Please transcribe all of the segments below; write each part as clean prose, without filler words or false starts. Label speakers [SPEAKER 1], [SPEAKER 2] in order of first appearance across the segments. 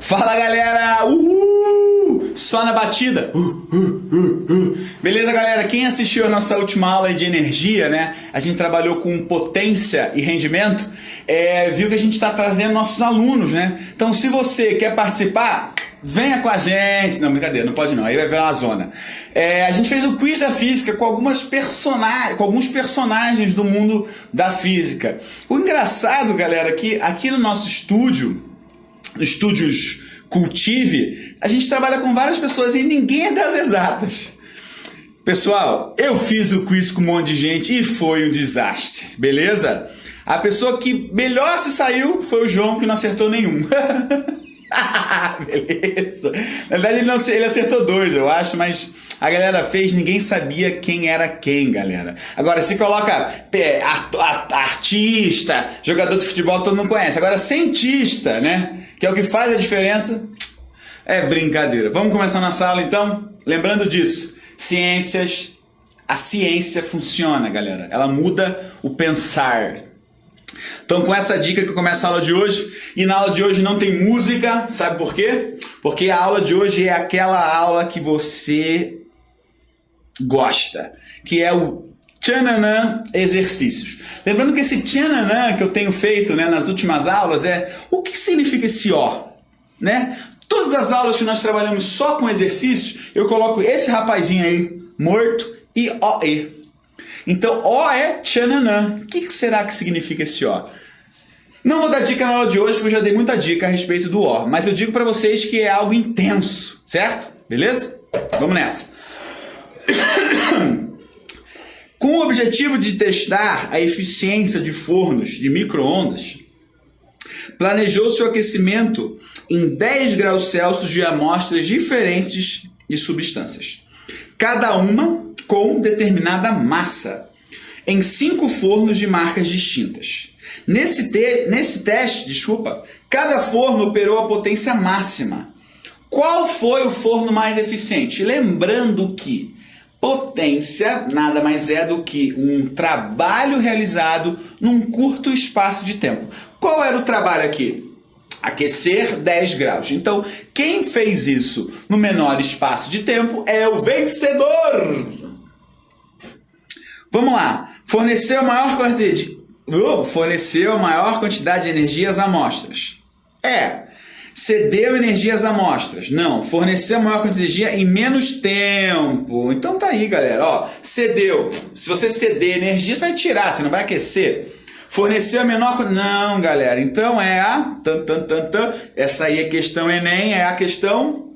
[SPEAKER 1] Fala galera, só na batida. Beleza galera, quem assistiu a nossa última aula de energia, né? A gente trabalhou com potência e rendimento, viu que a gente está trazendo nossos alunos, né? Então se você quer participar, venha com a gente. Não, brincadeira, não pode não, aí vai virar uma zona. A gente fez o quiz da física com alguns personagens do mundo da física. O engraçado, galera, que aqui no nosso estúdio, Estúdios Cultive, a gente trabalha com várias pessoas e ninguém é das exatas. Pessoal, eu fiz o quiz com um monte de gente e foi um desastre, beleza? A pessoa que melhor se saiu foi o João, que não acertou nenhum. Beleza. Na verdade ele acertou 2, eu acho, mas a galera fez, ninguém sabia quem era quem, galera. Agora, se coloca artista, jogador de futebol, todo mundo conhece. Agora, cientista, né? Que é o que faz a diferença. É brincadeira. Vamos começar nossa aula, então? Lembrando disso, a ciência funciona, galera. Ela muda o pensar. Então, com essa dica que começa a aula de hoje, e na aula de hoje não tem música, sabe por quê? Porque a aula de hoje é aquela aula que você gosta, que é o tchananã exercícios. Lembrando que esse tchananã que eu tenho feito, né, nas últimas aulas o que significa esse ó, né? Todas as aulas que nós trabalhamos só com exercícios, eu coloco esse rapazinho aí morto e ó-e. Então, ó é tchananã. O que será que significa esse ó? Não vou dar dica na aula de hoje, porque eu já dei muita dica a respeito do ó, mas eu digo para vocês que é algo intenso, certo? Beleza? Vamos nessa. Com o objetivo de testar a eficiência de fornos de micro-ondas, planejou-se o aquecimento em 10 graus Celsius de amostras diferentes de substâncias, cada uma com determinada massa, em 5 fornos de marcas distintas. Nesse teste, cada forno operou a potência máxima. Qual foi o forno mais eficiente? Lembrando que potência nada mais é do que um trabalho realizado num curto espaço de tempo. Qual era o trabalho aqui? Aquecer 10 graus. Então, quem fez isso no menor espaço de tempo é o vencedor. Vamos lá. Forneceu a maior quantidade de energia às amostras. Cedeu energia às amostras. Não. Forneceu a maior quantidade de energia em menos tempo. Então tá aí, galera. Ó, cedeu. Se você ceder energia, você vai tirar, você não vai aquecer. Forneceu a menor... Não, galera. Então é a... Essa aí é a questão Enem, é a questão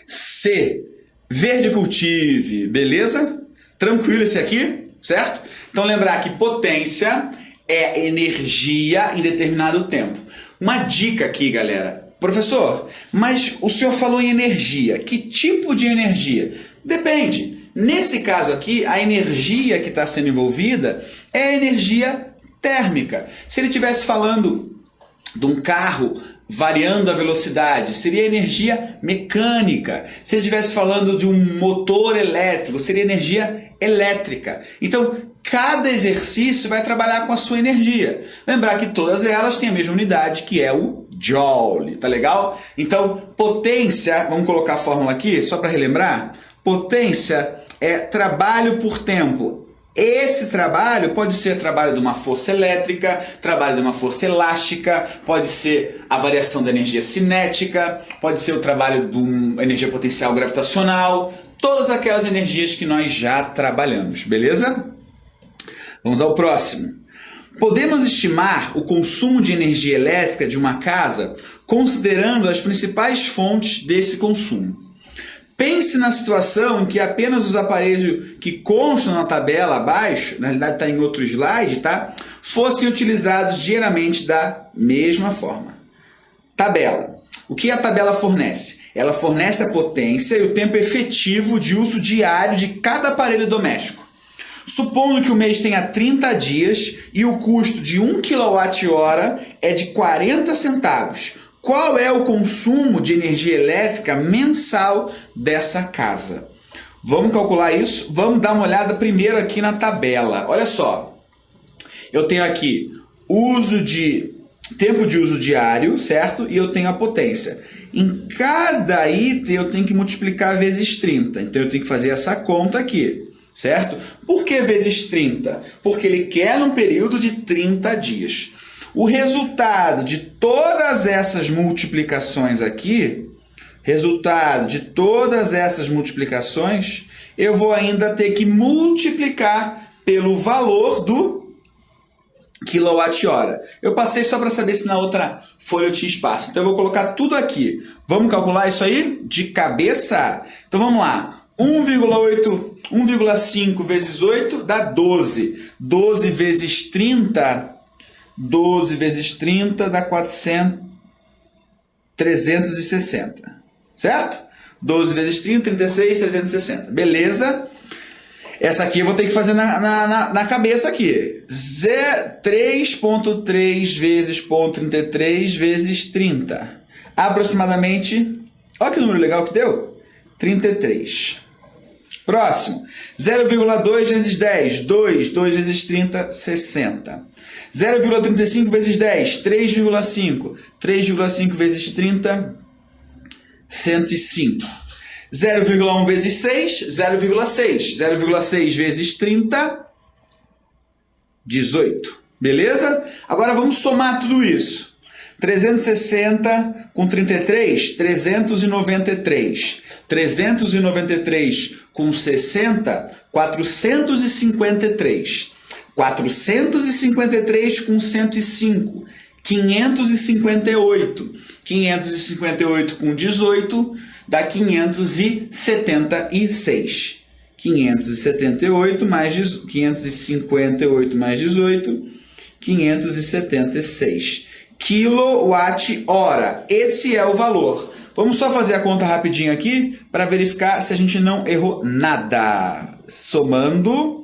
[SPEAKER 1] C. Verde cultive. Beleza? Tranquilo esse aqui, certo? Então lembrar que potência é energia em determinado tempo. Uma dica aqui, galera. Professor, mas o senhor falou em energia. Que tipo de energia? Depende. Nesse caso aqui, a energia que está sendo envolvida é a energia térmica. Se ele estivesse falando de um carro variando a velocidade, seria energia mecânica. Se ele estivesse falando de um motor elétrico, seria energia elétrica. Então, cada exercício vai trabalhar com a sua energia. Lembrar que todas elas têm a mesma unidade, que é o Joule. Tá legal? Então, potência, vamos colocar a fórmula aqui, só para relembrar. Potência é trabalho por tempo. Esse trabalho pode ser trabalho de uma força elétrica, trabalho de uma força elástica, pode ser a variação da energia cinética, pode ser o trabalho de uma energia potencial gravitacional, todas aquelas energias que nós já trabalhamos, beleza? Vamos ao próximo. Podemos estimar o consumo de energia elétrica de uma casa considerando as principais fontes desse consumo. Pense na situação em que apenas os aparelhos que constam na tabela abaixo, na realidade está em outro slide, tá? Fossem utilizados diariamente da mesma forma. Tabela. O que a tabela fornece? Ela fornece a potência e o tempo efetivo de uso diário de cada aparelho doméstico. Supondo que o mês tenha 30 dias e o custo de 1 kWh é de 40 centavos. Qual é o consumo de energia elétrica mensal dessa casa? Vamos calcular isso? Vamos dar uma olhada primeiro aqui na tabela. Olha só, eu tenho aqui uso de tempo de uso diário, certo? E eu tenho a potência. Em cada item eu tenho que multiplicar vezes 30. Então eu tenho que fazer essa conta aqui, certo? Por que vezes 30? Porque ele quer num período de 30 dias. O resultado de todas essas multiplicações aqui, eu vou ainda ter que multiplicar pelo valor do quilowatt-hora. Eu passei só para saber se na outra folha eu tinha espaço. Então eu vou colocar tudo aqui. Vamos calcular isso aí de cabeça? Então vamos lá. 1,5 vezes 8 dá 12. 12 vezes 30 dá 360. Certo? 12 vezes 30, 36, 360. Beleza? Essa aqui eu vou ter que fazer na cabeça aqui. 3,3 vezes 0,33 vezes 30. Aproximadamente, olha que número legal que deu. 33. Próximo. 0,2 vezes 10. 2. 2 vezes 30, 60. 0,35 vezes 10. 3,5. 3,5 vezes 30, 105. 0,1 vezes 6, 0,6. 0,6 vezes 30, 18. Beleza? Agora vamos somar tudo isso. 360 com 33, 393. 393 com 60, 453. 453 com 105, 558. 558 com 18 dá 576. 578 mais 558 mais 18, 576 quilowatt-hora. Esse é o valor. Vamos só fazer a conta rapidinho aqui para verificar se a gente não errou nada. Somando.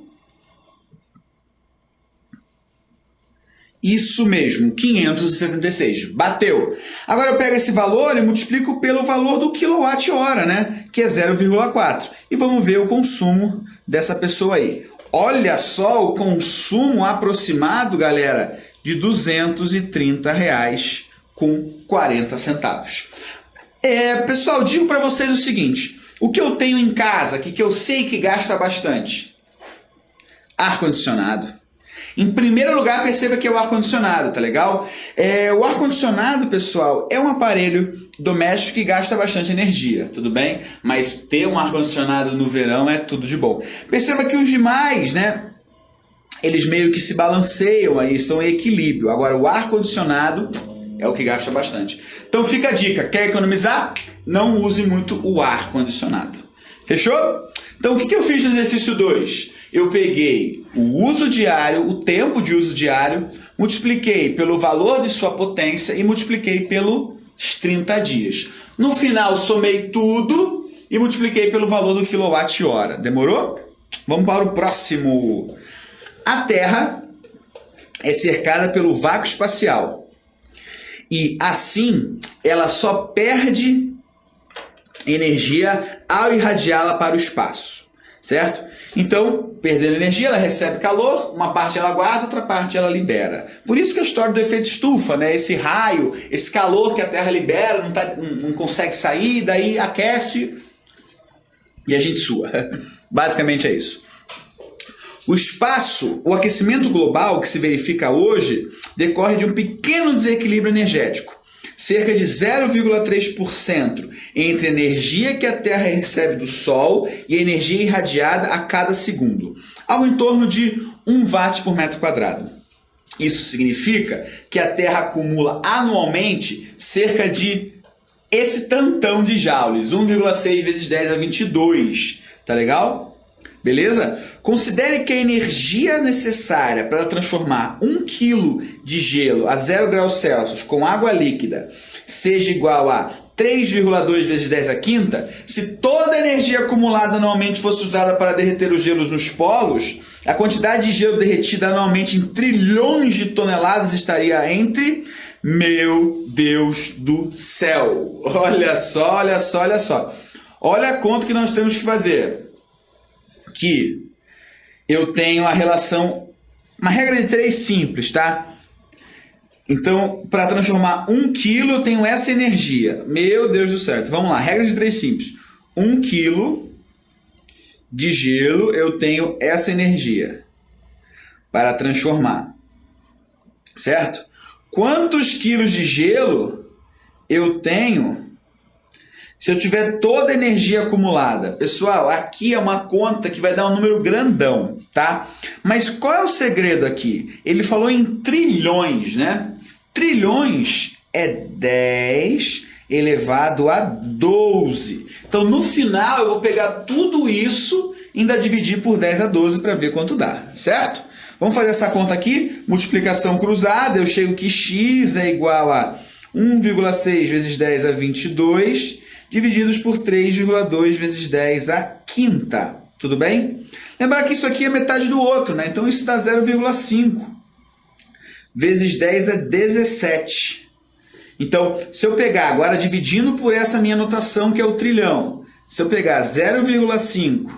[SPEAKER 1] Isso mesmo, 576. Bateu. Agora eu pego esse valor e multiplico pelo valor do quilowatt-hora, né? Que é 0,4. E vamos ver o consumo dessa pessoa aí. Olha só o consumo aproximado, galera, de R$ 230,40. Pessoal, digo para vocês o seguinte. O que eu tenho em casa, que eu sei que gasta bastante? Ar-condicionado. Em primeiro lugar, perceba que é o ar-condicionado, tá legal? O ar-condicionado, pessoal, é um aparelho doméstico que gasta bastante energia, tudo bem? Mas ter um ar-condicionado no verão é tudo de bom. Perceba que os demais, né? Eles meio que se balanceiam aí, estão em equilíbrio. Agora, o ar-condicionado é o que gasta bastante. Então fica a dica, quer economizar? Não use muito o ar-condicionado. Fechou? Então o que eu fiz no exercício 2? Eu peguei o uso diário, o tempo de uso diário, multipliquei pelo valor de sua potência e multipliquei pelos 30 dias. No final, somei tudo e multipliquei pelo valor do quilowatt-hora. Demorou? Vamos para o próximo. A Terra é cercada pelo vácuo espacial. E assim, ela só perde energia ao irradiá-la para o espaço. Certo? Então, perdendo energia, ela recebe calor, uma parte ela guarda, outra parte ela libera. Por isso que a história do efeito estufa, né? Esse raio, esse calor que a Terra libera, não consegue sair, daí aquece e a gente sua. Basicamente é isso. O espaço, o aquecimento global que se verifica hoje, decorre de um pequeno desequilíbrio energético. Cerca de 0,3% entre a energia que a Terra recebe do Sol e a energia irradiada a cada segundo, algo em torno de 1 watt por metro quadrado. Isso significa que a Terra acumula anualmente cerca de esse tantão de joules, 1,6 vezes 10 a 22, tá legal? Beleza? Considere que a energia necessária para transformar 1 kg de gelo a 0 graus Celsius com água líquida seja igual a 3,2 vezes 10 a quinta. Se toda a energia acumulada anualmente fosse usada para derreter os gelos nos polos, a quantidade de gelo derretida anualmente em trilhões de toneladas estaria entre... Meu Deus do céu! Olha só, olha só, olha só. Olha a conta que nós temos que fazer. Que eu tenho a relação, uma regra de 3 simples, tá? Então, para transformar 1 quilo, eu tenho essa energia. Meu Deus do céu. Vamos lá, regra de 3 simples. 1 quilo de gelo, eu tenho essa energia para transformar. Certo? Quantos quilos de gelo eu tenho se eu tiver toda a energia acumulada? Pessoal, aqui é uma conta que vai dar um número grandão, tá? Mas qual é o segredo aqui? Ele falou em trilhões, né? Trilhões é 10 elevado a 12. Então, no final, eu vou pegar tudo isso e ainda dividir por 10 a 12 para ver quanto dá, certo? Vamos fazer essa conta aqui, multiplicação cruzada, eu chego que x é igual a 1,6 vezes 10 a 22, divididos por 3,2 vezes 10 a quinta. Tudo bem? Lembrar que isso aqui é metade do outro, né? Então, isso dá 0,5. Vezes 10 é 17. Então, se eu pegar, agora dividindo por essa minha notação, que é o trilhão, se eu pegar 0,5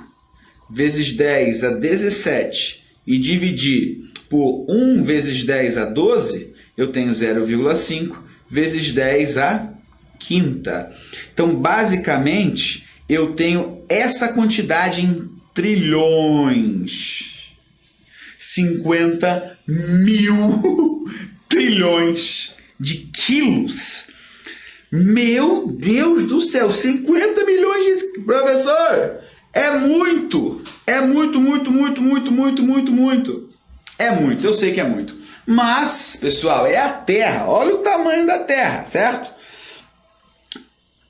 [SPEAKER 1] vezes 10 a 17 e dividir por 1 vezes 10 a 12, eu tenho 0,5 vezes 10 a quinta. Então, basicamente, eu tenho essa quantidade em trilhões. 50 mil trilhões de quilos. Meu Deus do céu, 50 milhões de... Professor, é muito. É muito, muito, muito, muito, muito, muito, muito. É muito, eu sei que é muito. Mas, pessoal, é a Terra. Olha o tamanho da Terra, certo?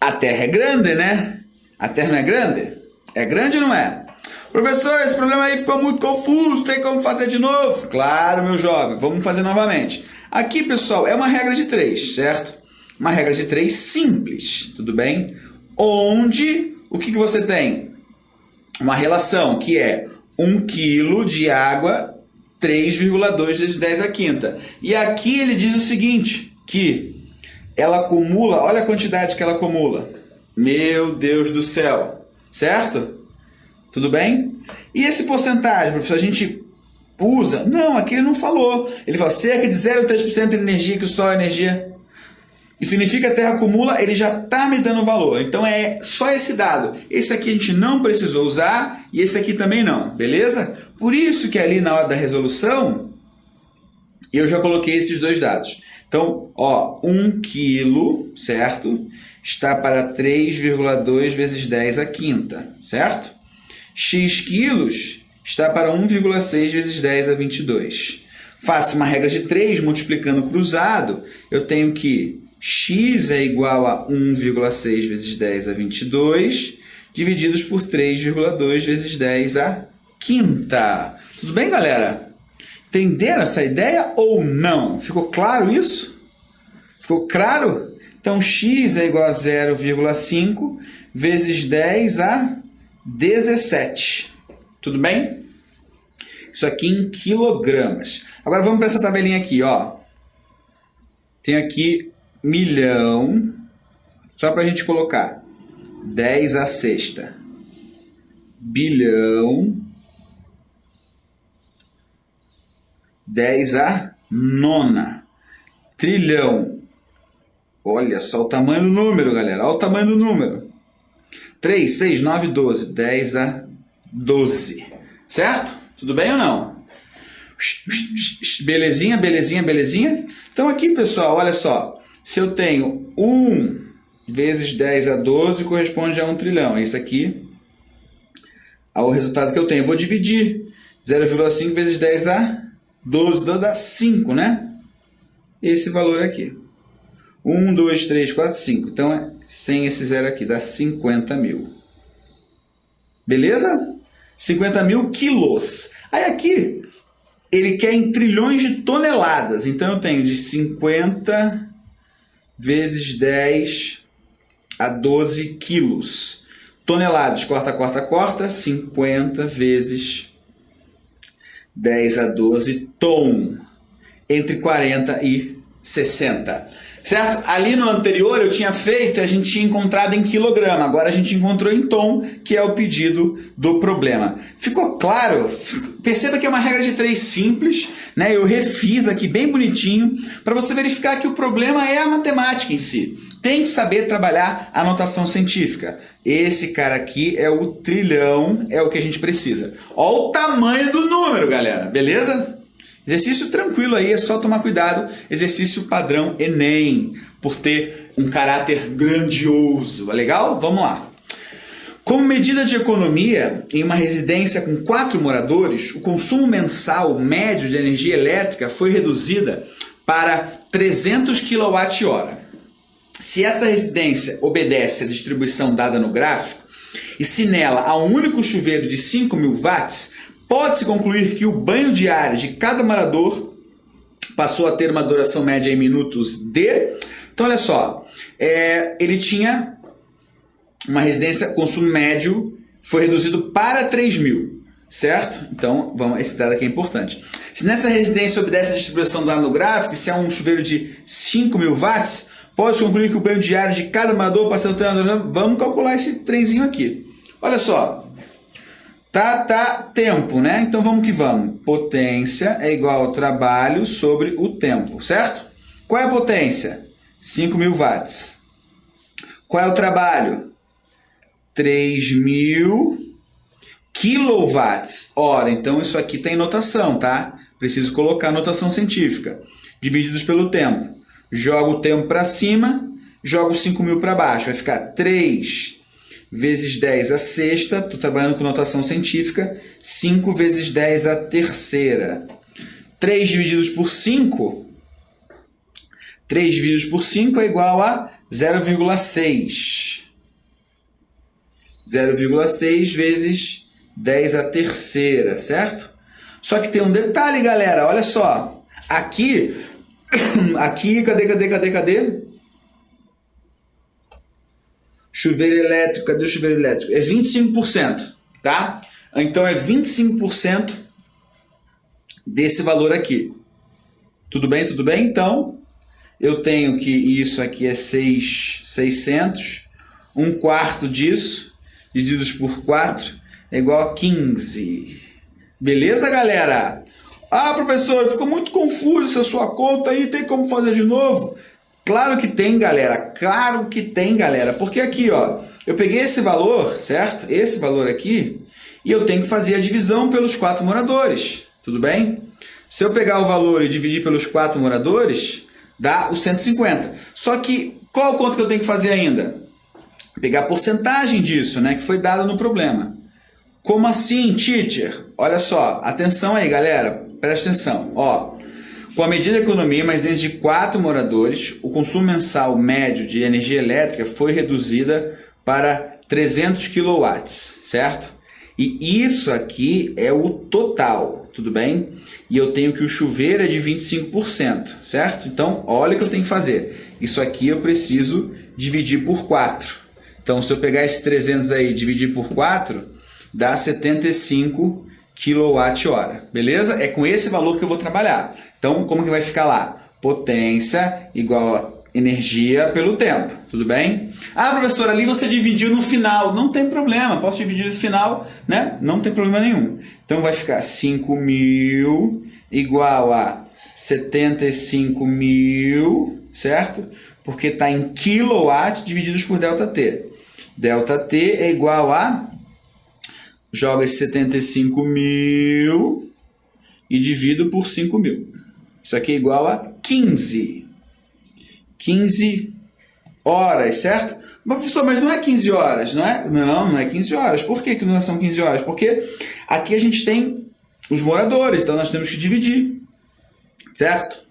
[SPEAKER 1] A Terra é grande, né? A Terra não é grande? É grande ou não é? Professor, esse problema aí ficou muito confuso, tem como fazer de novo? Claro, meu jovem, vamos fazer novamente. Aqui, pessoal, é uma regra de 3, certo? Uma regra de 3 simples, tudo bem? Onde, o que você tem? Uma relação que é 1 quilo de água, 3,2 vezes 10 a quinta. E aqui ele diz o seguinte, que ela acumula, olha a quantidade que ela acumula. Meu Deus do céu, certo? Tudo bem? E esse porcentagem, professor, a gente usa? Não, aqui ele não falou. Ele falou cerca de 0,3% de energia que o Sol é energia. Isso significa que a Terra acumula, ele já está me dando valor. Então é só esse dado. Esse aqui a gente não precisou usar e esse aqui também não, beleza? Por isso que ali na hora da resolução, eu já coloquei esses dois dados. Então, ó, 1 quilo, certo? Está para 3,2 vezes 10 a quinta, certo? X quilos está para 1,6 vezes 10 a 22. Faço uma regra de 3, multiplicando cruzado, eu tenho que x é igual a 1,6 vezes 10 a 22, divididos por 3,2 vezes 10 a quinta. Tudo bem, galera? Entenderam essa ideia ou não? Ficou claro isso? Ficou claro? Então, x é igual a 0,5 vezes 10 a 17. Tudo bem? Isso aqui em quilogramas. Agora vamos para essa tabelinha aqui, ó. Tem aqui milhão, só para a gente colocar 10 a sexta, bilhão, 10 a nona, trilhão. Olha só o tamanho do número, galera. Olha o tamanho do número. 3, 6, 9, 12. 10 a 12. Certo? Tudo bem ou não? Belezinha, belezinha, belezinha? Então aqui, pessoal, olha só. Se eu tenho 1 vezes 10 a 12, corresponde a 1 trilhão. Isso aqui é o resultado que eu tenho. Eu vou dividir 0,5 vezes 10 a 12, dá 5, né? Esse valor aqui. 1, 2, 3, 4, 5. Então, sem esse zero aqui, dá 50 mil. Beleza? 50 mil quilos. Aí aqui, ele quer em trilhões de toneladas. Então, eu tenho de 50 vezes 10 a 12 quilos. Toneladas, corta, corta, corta. 50 vezes 10 a 12 tom. Entre 40 e 60. certo? Ali no anterior eu tinha feito, a gente tinha encontrado em quilograma, agora a gente encontrou em tom, que é o pedido do problema. Ficou claro? Perceba que é uma regra de 3 simples, né? Eu refiz aqui bem bonitinho, para você verificar que o problema é a matemática em si. Tem que saber trabalhar a notação científica. Esse cara aqui é o trilhão, é o que a gente precisa. Olha o tamanho do número, galera, beleza? Exercício tranquilo aí, é só tomar cuidado. Exercício padrão Enem, por ter um caráter grandioso. É legal? Vamos lá. Como medida de economia, em uma residência com 4 moradores, o consumo mensal médio de energia elétrica foi reduzida para 300 kWh. Se essa residência obedece à distribuição dada no gráfico, e se nela há um único chuveiro de 5.000 watts, pode-se concluir que o banho diário de cada morador passou a ter uma duração média em minutos de... Então, olha só, ele tinha uma residência, consumo médio foi reduzido para 3.000, certo? Então, esse dado aqui é importante. Se nessa residência obedece à distribuição dada no gráfico, e se há um chuveiro de 5.000 watts, pode concluir que o banho diário de cada morador passa a ter... Vamos calcular esse trenzinho aqui. Olha só. Tempo, né? Então vamos que vamos. Potência é igual ao trabalho sobre o tempo, certo? Qual é a potência? 5.000 watts. Qual é o trabalho? 3.000 quilowatts. Ora, então isso aqui tem notação, tá? Preciso colocar a notação científica. Divididos pelo tempo. Jogo o tempo para cima, jogo 5.000 para baixo. Vai ficar 3 vezes 10 a sexta, estou trabalhando com notação científica, 5 vezes 10 a terceira. 3 divididos por 5, 3 divididos por 5 é igual a 0,6. 0,6 vezes 10 a terceira, certo? Só que tem um detalhe, galera, olha só. Aqui, cadê? Chuveiro elétrico, cadê o chuveiro elétrico? É 25%, tá? Então é 25% desse valor aqui. Tudo bem? Tudo bem? Então, eu tenho que isso aqui é 600, 1/4 disso, divididos por 4, é igual a 15. Beleza, galera? Ah, professor, ficou muito confuso essa sua conta aí, tem como fazer de novo? Claro que tem, galera. Claro que tem, galera. Porque aqui, ó, eu peguei esse valor, certo? Esse valor aqui, e eu tenho que fazer a divisão pelos 4 moradores. Tudo bem? Se eu pegar o valor e dividir pelos 4 moradores, dá os 150. Só que, qual a conta que eu tenho que fazer ainda? Pegar a porcentagem disso, né? Que foi dada no problema. Como assim, teacher? Olha só, atenção aí, galera. Presta atenção. Ó. Com a medida de economia, mas dentro de 4 moradores, o consumo mensal médio de energia elétrica foi reduzida para 300 kW, certo? E isso aqui é o total, tudo bem? E eu tenho que o chuveiro é de 25%, certo? Então, olha o que eu tenho que fazer. Isso aqui eu preciso dividir por 4. Então, se eu pegar esse 300 aí e dividir por 4, dá 75 kWh, beleza? É com esse valor que eu vou trabalhar. Então, como que vai ficar lá? Potência igual a energia pelo tempo, tudo bem? Ah, professor, ali você dividiu no final. Não tem problema, posso dividir no final, né? Não tem problema nenhum. Então, vai ficar 5.000 igual a 75.000, certo? Porque está em quilowatt divididos por ΔT. ΔT é igual a... Joga esse 75.000 e divido por 5.000. Isso aqui é igual a 15. 15 horas, certo? Mas, professor, mas não é 15 horas, não é? Não, não é 15 horas. Por que não são 15 horas? Porque aqui a gente tem os moradores, então nós temos que dividir, certo?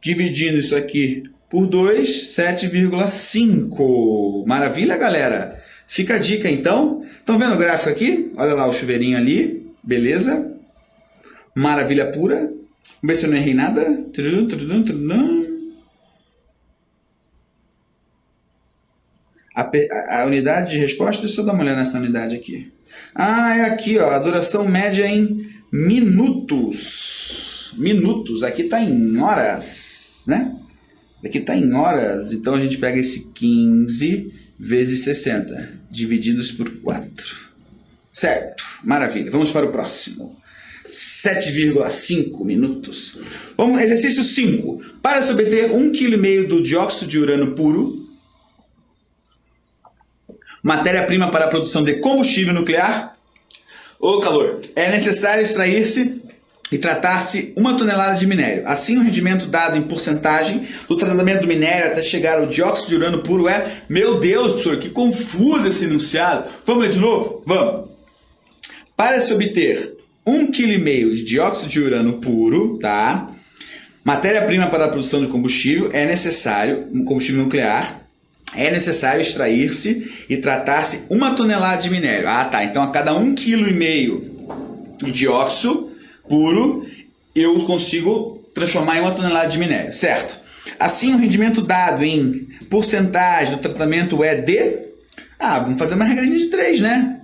[SPEAKER 1] Dividindo isso aqui por 2, 7,5. Maravilha, galera? Fica a dica, então. Estão vendo o gráfico aqui? Olha lá o chuveirinho ali. Beleza? Maravilha pura. Vamos ver se eu não errei nada. A unidade de resposta, deixa eu dar uma olhada nessa unidade aqui. Ah, é aqui, ó, a duração média em minutos. Minutos, aqui está em horas, né? Aqui está em horas, então a gente pega esse 15 vezes 60, divididos por 4. Certo, maravilha. Vamos para o próximo. 7,5 minutos. Vamos, exercício 5. Para se obter 1,5 kg do dióxido de urânio puro, matéria-prima para a produção de combustível nuclear, ou calor, é necessário extrair-se e tratar-se 1 tonelada de minério. Assim, o rendimento dado em porcentagem do tratamento do minério até chegar ao dióxido de urânio puro é... Meu Deus, professor, que confuso esse enunciado. Vamos ler de novo? Vamos. Para se obter 1,5 kg de dióxido de urânio puro, tá? Matéria-prima para a produção de combustível é necessário, combustível nuclear, é necessário extrair-se e tratar-se 1 tonelada de minério. Ah, tá. Então, a cada 1,5 kg de dióxido puro, eu consigo transformar em 1 tonelada de minério, certo? Assim, o rendimento dado em porcentagem do tratamento é de... Ah, vamos fazer uma regrinha de 3, né?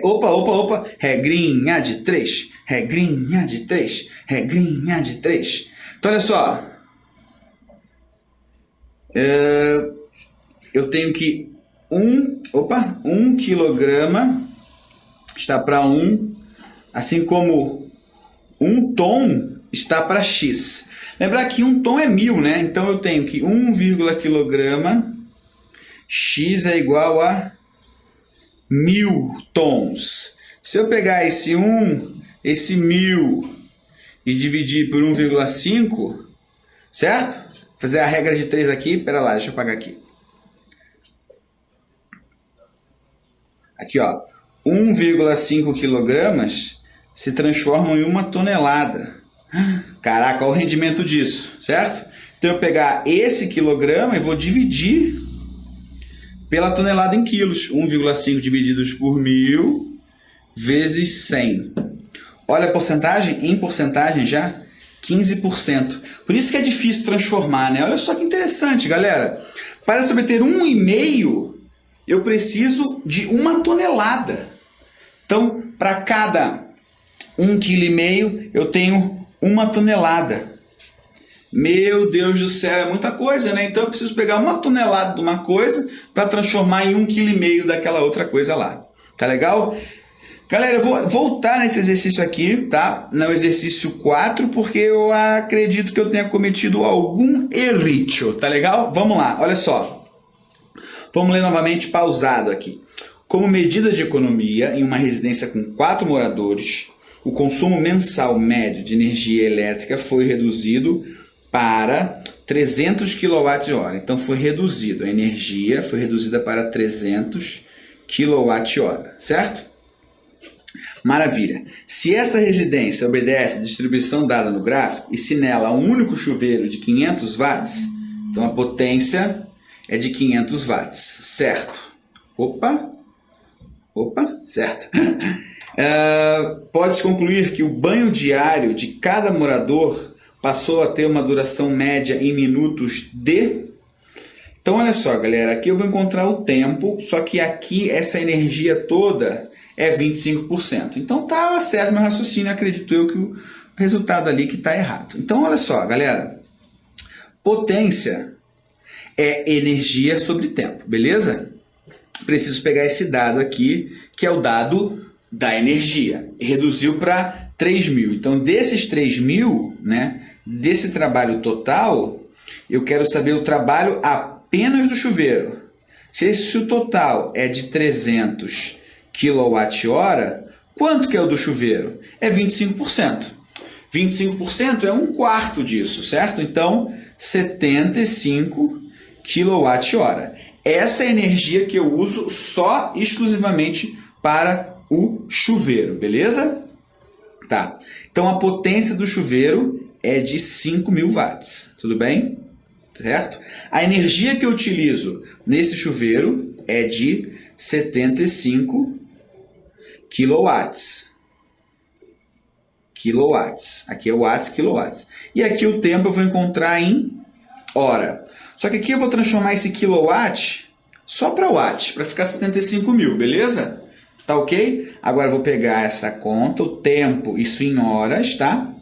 [SPEAKER 1] Opa. Regrinha de 3. Regrinha de 3. Regrinha de 3. Então, olha só. Eu tenho que 1 quilograma está para 1, assim como 1 tom está para X. Lembrar que 1 tom é 1000, né? Então, eu tenho que 1, quilograma X é igual a 1000 tons. Se eu pegar esse 1000 e dividir por 1,5, certo? Fazer a regra de 3 aqui. Pera lá, deixa eu apagar aqui. Aqui, ó. 1,5 quilogramas se transformam em 1 tonelada. Caraca, olha o rendimento disso, certo? Então, eu pegar esse quilograma e vou dividir pela tonelada em quilos. 1,5 divididos por 1000 vezes 100. Olha a porcentagem, em porcentagem já 15%. Por isso que é difícil transformar, né? Olha só que interessante, galera. Para se obter 1,5, eu preciso de 1 tonelada. Então, para cada 1,5 kg, eu tenho 1 tonelada. Meu Deus do céu, é muita coisa, né? Então eu preciso pegar 1 tonelada de uma coisa para transformar em 1,5 kg daquela outra coisa lá. Tá legal? Galera, eu vou voltar nesse exercício aqui, tá? No exercício 4, porque eu acredito que eu tenha cometido algum erro, tá legal? Vamos lá, olha só. Vamos ler novamente pausado aqui. Como medida de economia em uma residência com 4 moradores, o consumo mensal médio de energia elétrica foi reduzido para 300 kWh. Então, foi reduzido. A energia foi reduzida para 300 kWh, certo? Maravilha. Se essa residência obedece à distribuição dada no gráfico e se nela há um único chuveiro de 500 watts, então a potência é de 500 watts, certo? Opa, certo. Pode-se concluir que o banho diário de cada morador passou a ter uma duração média em minutos de... Então, olha só, galera, aqui eu vou encontrar o tempo, só que aqui essa energia toda é 25%. Então, tá certo meu raciocínio, acredito eu que o resultado ali que está errado. Então, olha só, galera, potência é energia sobre tempo, beleza? Preciso pegar esse dado aqui, que é o dado da energia. Reduziu para 3.000. Então, desses 3.000, né, desse trabalho total, eu quero saber o trabalho apenas do chuveiro. Se o total é de 300 kWh, quanto que é o do chuveiro? É 25%. 25% é 1/4 disso, certo? Então, 75 kWh. Essa é a energia que eu uso só exclusivamente para o chuveiro, beleza? Tá. Então, a potência do chuveiro é de 5.000 watts, tudo bem? Certo? A energia que eu utilizo nesse chuveiro é de 75 kW. Aqui é watts, quilowatts. E aqui o tempo eu vou encontrar em hora. Só que aqui eu vou transformar esse kilowatt só para watt, para ficar 75.000, beleza? Tá ok? Agora eu vou pegar essa conta, o tempo, isso em horas, tá?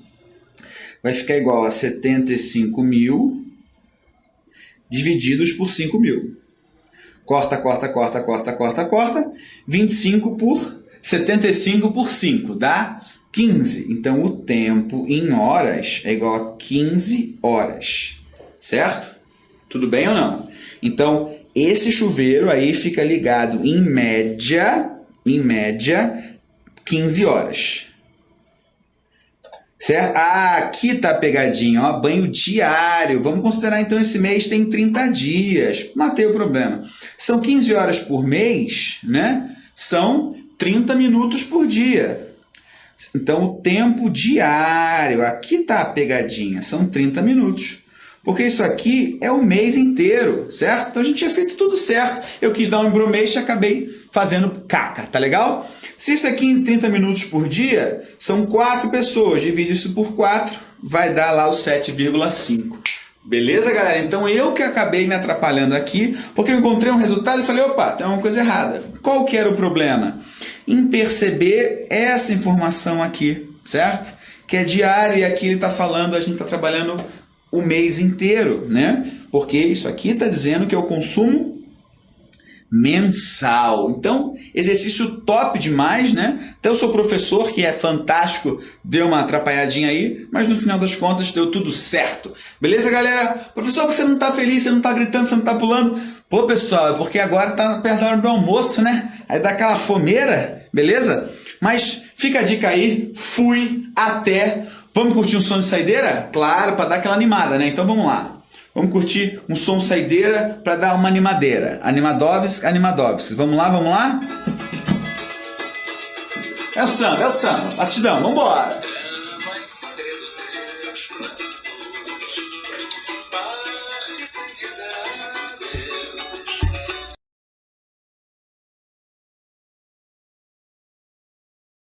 [SPEAKER 1] Vai ficar igual a 75.000 divididos por 5.000. Corta, corta, corta, corta, corta, corta. 25 por 75 por 5 dá 15. Então, o tempo em horas é igual a 15 horas. Certo? Tudo bem ou não? Então, esse chuveiro aí fica ligado em média, 15 horas. Certo? Ah, aqui tá a pegadinha, ó, banho diário. Vamos considerar então esse mês tem 30 dias. Matei o problema. São 15 horas por mês, né? São 30 minutos por dia. Então, o tempo diário, aqui tá a pegadinha, são 30 minutos. Porque isso aqui é o mês inteiro, certo? Então, a gente tinha feito tudo certo. Eu quis dar um embromation e acabei fazendo caca, tá legal? Se isso aqui em 30 minutos por dia, são 4 pessoas. Divide isso por 4, vai dar lá o 7,5. Beleza, galera? Então, eu que acabei me atrapalhando aqui, porque eu encontrei um resultado e falei, opa, tem uma coisa errada. Qual que era o problema? Em perceber essa informação aqui, certo? Que é diário e aqui ele está falando, a gente está trabalhando o mês inteiro, né? Porque isso aqui está dizendo que é o consumo mensal. Então, exercício top demais, né? Até o seu professor, que é fantástico, deu uma atrapalhadinha aí, mas no final das contas deu tudo certo. Beleza, galera? Professor, você não está feliz, você não está gritando, você não está pulando? Pô, pessoal, é porque agora está perto da hora do almoço, né? Aí dá aquela fomeira, beleza? Mas fica a dica aí, fui, até... Vamos curtir um som de saideira? Claro, para dar aquela animada, né? Então vamos lá. Vamos curtir um som saideira para dar uma animadeira. Animadovski, Animadovski. Vamos lá, vamos lá? É o samba, batidão, vamos embora.